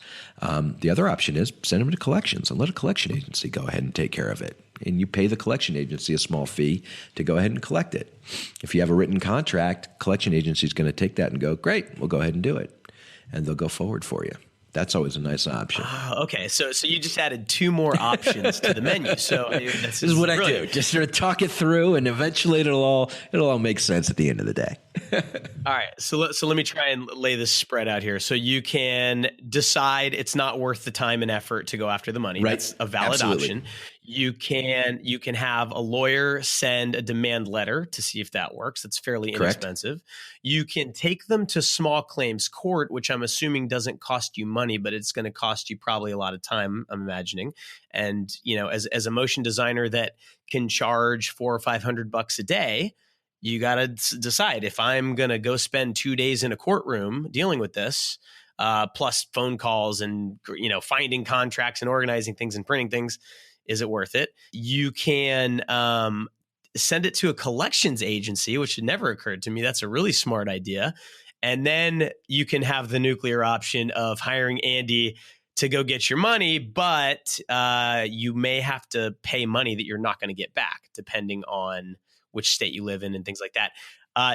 The other option is send them to collections and let a collection agency go ahead and take care of it. And you pay the collection agency a small fee to go ahead and collect it. If you have a written contract, collection agency is going to take that and go, great, we'll go ahead and do it. And they'll go forward for you. That's always a nice option. Okay, so you just added two more options to the menu. So this is what brilliant. I do. Just sort of talk it through, and eventually it'll all make sense at the end of the day. All right. So let me try and lay this spread out here. So you can decide it's not worth the time and effort to go after the money. Right. That's a valid Absolutely. option. You can have a lawyer send a demand letter to see if that works. It's fairly Correct. inexpensive. You can take them to small claims court, which I'm assuming doesn't cost you money, but it's going to cost you probably a lot of time, I'm imagining. And, as a motion designer that can charge $400 or $500 a day, you got to decide if I'm going to go spend 2 days in a courtroom dealing with this, plus phone calls and, finding contracts and organizing things and printing things. Is it worth it? You can send it to a collections agency, which had never occurred to me. That's a really smart idea. And then you can have the nuclear option of hiring Andy to go get your money, but you may have to pay money that you're not going to get back, depending on which state you live in and things like that.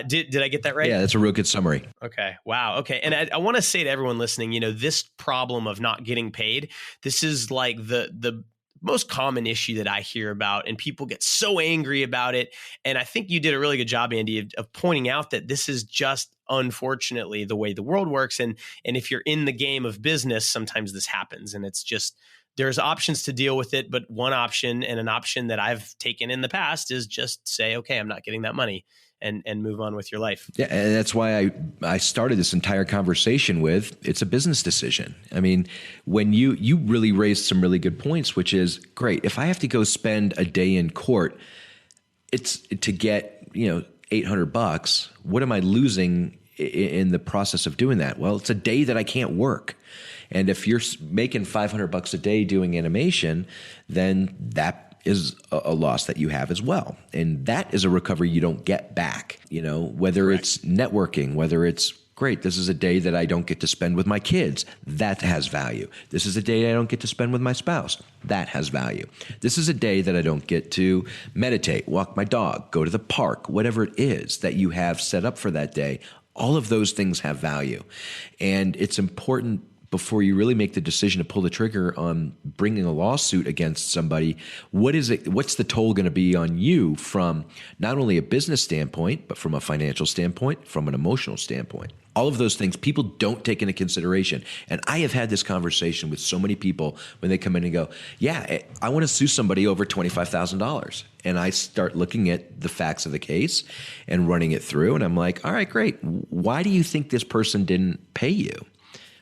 Did I get that right? Yeah, that's a real good summary. Okay. Wow. Okay. And I want to say to everyone listening, this problem of not getting paid, this is like the most common issue that I hear about, and people get so angry about it. And I think you did a really good job, Andy, of pointing out that this is just unfortunately the way the world works. And if you're in the game of business, sometimes this happens, and it's just, there's options to deal with it. But one option, and an option that I've taken in the past, is just say, okay, I'm not getting that money, and move on with your life. Yeah, and that's why I started this entire conversation with, it's a business decision. I mean, when you really raised some really good points, which is great. If I have to go spend a day in court, it's to get, $800. What am I losing in the process of doing that? Well, it's a day that I can't work. And if you're making $500 a day doing animation, then that is a loss that you have as well. And that is a recovery you don't get back, whether Correct. It's networking, whether it's, great, this is a day that I don't get to spend with my kids. That has value. This is a day I don't get to spend with my spouse. That has value. This is a day that I don't get to meditate, walk my dog, go to the park, whatever it is that you have set up for that day. All of those things have value. And it's important, before you really make the decision to pull the trigger on bringing a lawsuit against somebody, what's the toll going to be on you from not only a business standpoint, but from a financial standpoint, from an emotional standpoint? All of those things people don't take into consideration. And I have had this conversation with so many people when they come in and go, yeah, I want to sue somebody over $25,000. And I start looking at the facts of the case and running it through. And I'm like, all right, great. Why do you think this person didn't pay you?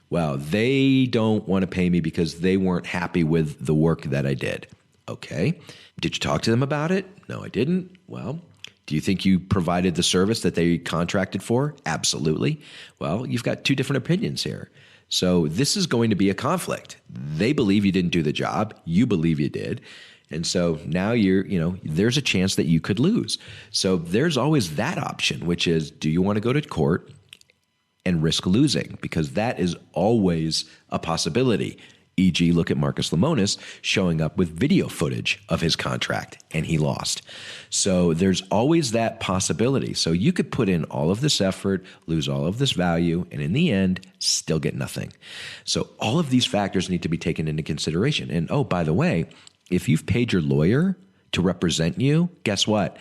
Well, they don't want to pay me because they weren't happy with the work that I did. Okay. Did you talk to them about it? No, I didn't. Well, do you think you provided the service that they contracted for? Absolutely. Well, you've got two different opinions here. So this is going to be a conflict. They believe you didn't do the job. You believe you did. And so now there's a chance that you could lose. So there's always that option, which is, do you want to go to court and risk losing? Because that is always a possibility. E.g., look at Marcus Lemonis showing up with video footage of his contract, and he lost. So there's always that possibility. So you could put in all of this effort, lose all of this value, and in the end, still get nothing. So all of these factors need to be taken into consideration. And oh, by the way, if you've paid your lawyer to represent you, guess what?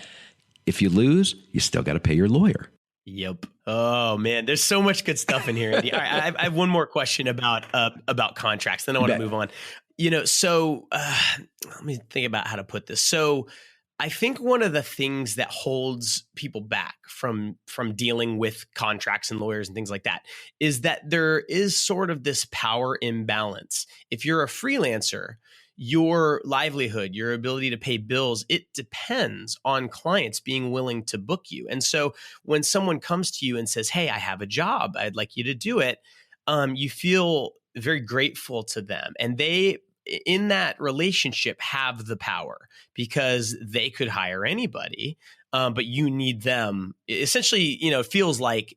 If you lose, you still got to pay your lawyer. Yep. Oh man, there's so much good stuff in here, Andy. All right, I have one more question about contracts. Then I want to move on. So let me think about how to put this. So I think one of the things that holds people back from dealing with contracts and lawyers and things like that is that there is sort of this power imbalance. If you're a freelancer, your livelihood, your ability to pay bills, it depends on clients being willing to book you. And so when someone comes to you and says, hey, I have a job, I'd like you to do it, you feel very grateful to them. And they, in that relationship, have the power because they could hire anybody, but you need them. Essentially, it feels like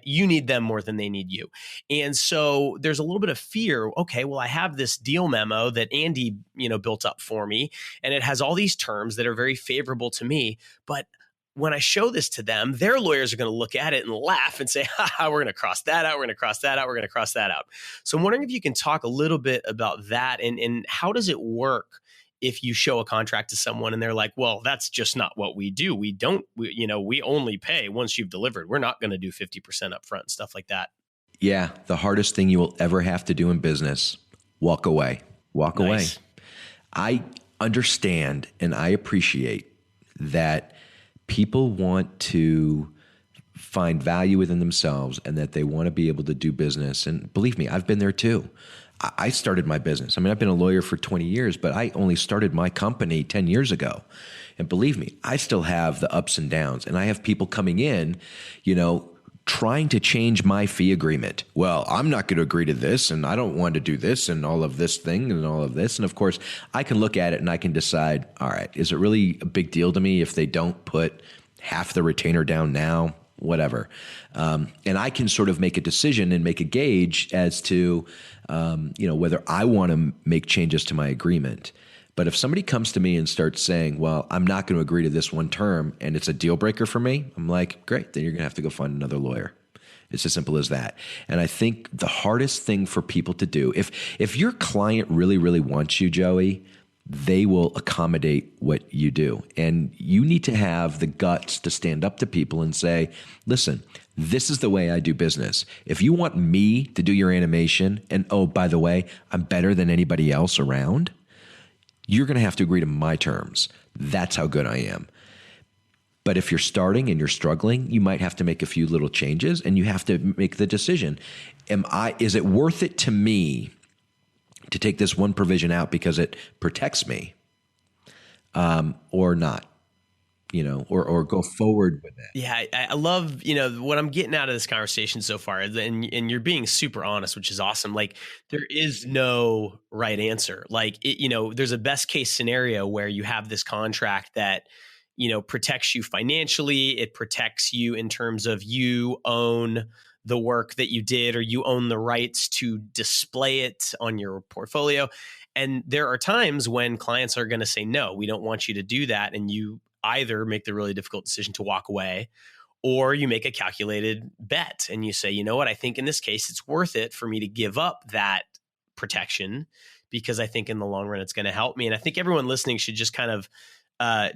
you need them more than they need you. And so there's a little bit of fear. Okay, well, I have this deal memo that Andy, built up for me, and it has all these terms that are very favorable to me. But when I show this to them, their lawyers are going to look at it and laugh and say, we're going to cross that out. We're going to cross that out. We're going to cross that out. So I'm wondering if you can talk a little bit about that and how does it work if you show a contract to someone and they're like, well, that's just not what we do. We only pay once you've delivered. We're not going to do 50% up front, stuff like that. Yeah. The hardest thing you will ever have to do in business, walk away. Walk away. I understand and I appreciate that people want to find value within themselves and that they want to be able to do business. And believe me, I've been there too. I started my business. I mean, I've been a lawyer for 20 years, but I only started my company 10 years ago. And believe me, I still have the ups and downs. And I have people coming in, trying to change my fee agreement. Well, I'm not going to agree to this, and I don't want to do this and all of this thing and all of this. And of course, I can look at it and I can decide, all right, is it really a big deal to me if they don't put half the retainer down now? Whatever. And I can sort of make a decision and make a gauge as to, whether I want to make changes to my agreement. But if somebody comes to me and starts saying, well, I'm not going to agree to this one term and it's a deal breaker for me, I'm like, great, then you're going to have to go find another lawyer. It's as simple as that. And I think the hardest thing for people to do, if your client really, really wants you, Joey, they will accommodate what you do. And you need to have the guts to stand up to people and say, listen, this is the way I do business. If you want me to do your animation, and oh, by the way, I'm better than anybody else around, you're going to have to agree to my terms. That's how good I am. But if you're starting and you're struggling, you might have to make a few little changes and you have to make the decision. Is it worth it to me to take this one provision out because it protects me, or not, or go forward with it? Yeah, I love, what I'm getting out of this conversation so far, and you're being super honest, which is awesome. Like, there is no right answer. Like, there's a best case scenario where you have this contract that, protects you financially. It protects you in terms of you own the work that you did, or you own the rights to display it on your portfolio. And there are times when clients are going to say, no, we don't want you to do that. And you either make the really difficult decision to walk away, or you make a calculated bet and you say, you know what, I think in this case, it's worth it for me to give up that protection because I think in the long run, it's going to help me. And I think everyone listening should just kind of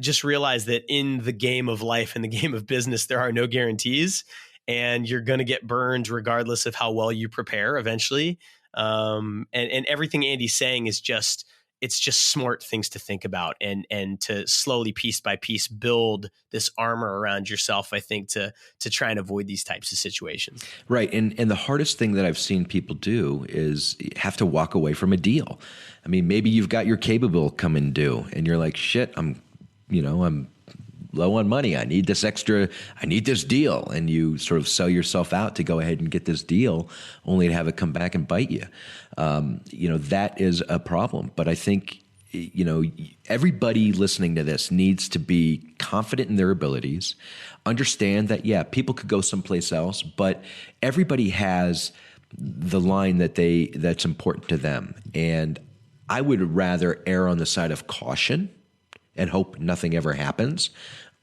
just realize that in the game of life, in the game of business, there are no guarantees. And you're going to get burned regardless of how well you prepare eventually. And everything Andy's saying is it's just smart things to think about and to slowly, piece by piece, build this armor around yourself, I think, to try and avoid these types of situations. Right. And the hardest thing that I've seen people do is have to walk away from a deal. I mean, maybe you've got your cable bill coming due and you're like, shit, I'm low on money. I need this deal. And you sort of sell yourself out to go ahead and get this deal only to have it come back and bite you. That is a problem. But I think, everybody listening to this needs to be confident in their abilities, understand that, yeah, people could go someplace else, but everybody has the line that's important to them. And I would rather err on the side of caution and hope nothing ever happens,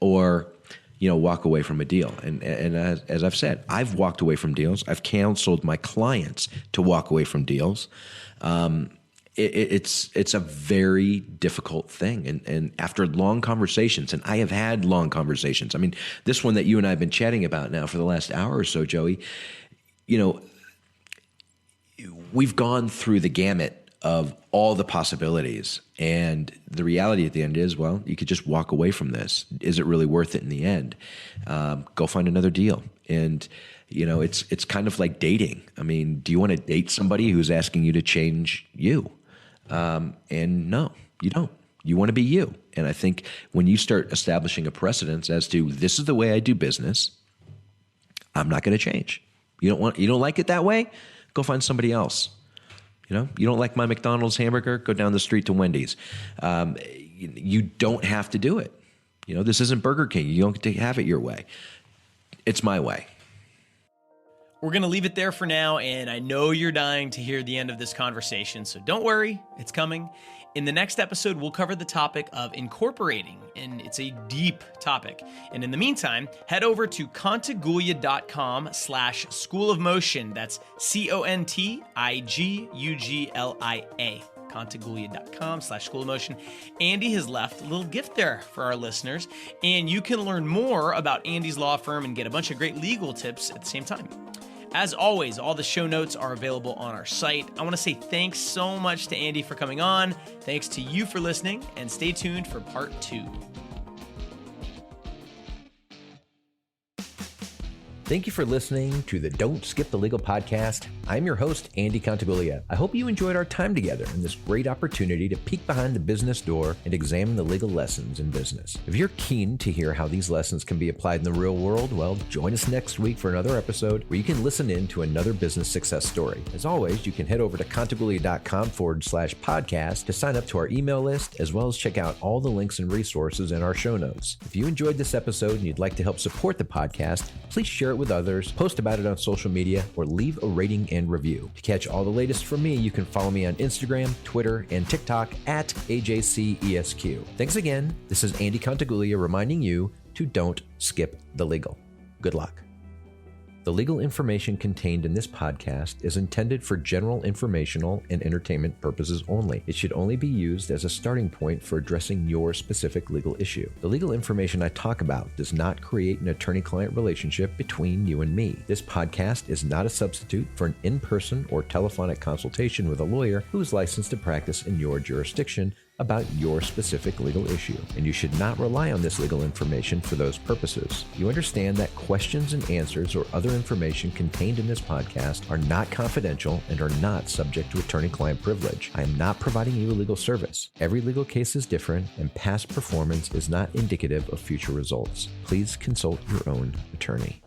or, walk away from a deal. And as I've said, I've walked away from deals. I've counseled my clients to walk away from deals. It's a very difficult thing. And after long conversations, and I have had long conversations, I mean, this one that you and I have been chatting about now for the last hour or so, Joey, we've gone through the gamut of all the possibilities. And the reality at the end is, well, you could just walk away from this. Is it really worth it in the end? Go find another deal. And, it's kind of like dating. I mean, do you want to date somebody who's asking you to change you? And no, you don't. You want to be you. And I think when you start establishing a precedence as to this is the way I do business, I'm not going to change. You don't like it that way? Go find somebody else. You don't like my McDonald's hamburger? Go down the street to Wendy's. You don't have to do it. This isn't Burger King. You don't get to have it your way. It's my way. We're going to leave it there for now, and I know you're dying to hear the end of this conversation, so don't worry, it's coming. In the next episode, we'll cover the topic of incorporating, and it's a deep topic. And in the meantime, head over to contigulia.com/School of Motion. That's CONTIGUGLIA. andycontagulia.com/schoolofmotion. Andy has left a little gift there for our listeners, and you can learn more about Andy's law firm and get a bunch of great legal tips at the same time. As always, all the show notes are available on our site. I want to say thanks so much to Andy for coming on. Thanks to you for listening, and stay tuned for part 2. Thank you for listening to the Don't Skip the Legal podcast. I'm your host, Andy Contagulia. I hope you enjoyed our time together and this great opportunity to peek behind the business door and examine the legal lessons in business. If you're keen to hear how these lessons can be applied in the real world, well, join us next week for another episode where you can listen in to another business success story. As always, you can head over to contagulia.com/podcast to sign up to our email list, as well as check out all the links and resources in our show notes. If you enjoyed this episode and you'd like to help support the podcast, please share it with others, post about it on social media, or leave a rating and review. To catch all the latest from me, you can follow me on Instagram, Twitter, and TikTok at AJCESQ. Thanks again. This is Andy Contagulia reminding you to don't skip the legal. Good luck. The legal information contained in this podcast is intended for general informational and entertainment purposes only. It should only be used as a starting point for addressing your specific legal issue. The legal information I talk about does not create an attorney-client relationship between you and me. This podcast is not a substitute for an in-person or telephonic consultation with a lawyer who is licensed to practice in your jurisdiction about your specific legal issue, and you should not rely on this legal information for those purposes. You understand that questions and answers or other information contained in this podcast are not confidential and are not subject to attorney-client privilege. I am not providing you a legal service. Every legal case is different, and past performance is not indicative of future results. Please consult your own attorney.